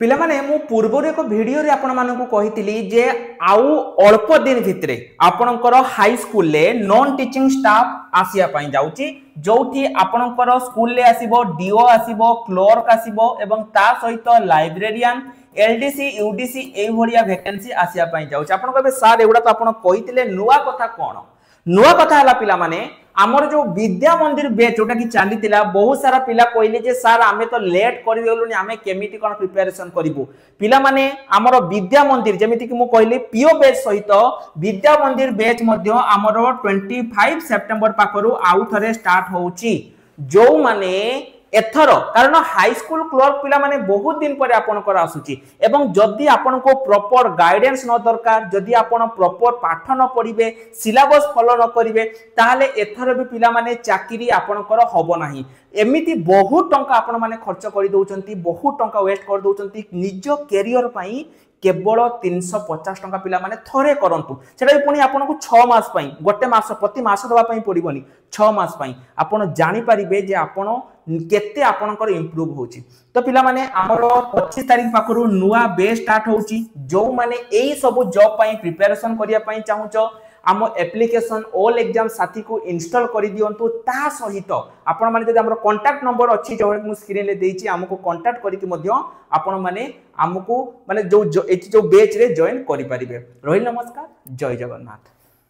पिला माने मु पूर्व एक वीडियो रे आपण मानकु कहितली जे आउ अल्प दिन भितरे आपणकर हाई स्कूल ले नॉन टीचिंग स्टाफ आसिया पई जाउची जोठी आपणकर स्कूल ले आसीबो डीओ आसीबो क्लर्क आसीबो एवं ता सहित लाइब्रेरियन एलडीसी यूडीसी ए भरिया वैकेंसी आसिया पई जाउची आपण कहबे सर एगुडा तो आपण कहितले नुवा कथा कोन नुआ कथा हला पिला माने आमर जो विद्या मंदिर बैच जोटा कि चली बहुत सारा पिला कहले जे सर आमे तो लेट कर देलुनी आमे केमिति कोन प्रिपरेशन करिवु पिला माने आमर विद्या मंदिर जेमिति कि मु कहले पीओ बैच सहित विद्या मंदिर बैच मध्ये आमर 25 सेप्टेम्बर पाखरु आउ थरे स्टार्ट होउची जो माने एथर कारण हाई स्कूल क्लर्क पिला माने बहुत दिन पर आपन कर आसुची एवं जदी आपन को प्रॉपर गाइडेंस न दरकार जदी आपन प्रॉपर पाठ न पढिबे सिलेबस फॉलो न करिवे ताले एथर भी पिला माने चाकरी आपन कर होबो नाही एमिति बहुत टंका आपन माने खर्च करि दउचंती बहुत टंका वेस्ट कर दउचंती निज कैरियर पई केवल 350 टंका पिला माने थरे करंतु सेटा पुनी आपन को 6 मास पई गोटे मास प्रति मास दबा पई पड़िबोनी 6 मास पई आपन जानि परिबे जे आपन केते आपनकर इंप्रूव होची तो पिला माने हमरो 25 तारिख पाखरु नुवा बेस स्टार्ट होची जो माने एई सब जॉब पई प्रिपरेशन करिया पई चाहुचो आम एप्लिकेशन ऑल एग्जाम साथी को इंस्टॉल कर दियंतु ता सहित आपण माने जदि हमरो कांटेक्ट नंबर अछि जो मु स्क्रीन ले देछि हमको कांटेक्ट करिकि मध्य आपण माने हमको माने जो बैच रे जॉइन करि परिबे। रहिल नमस्कार, जय जगन्नाथ।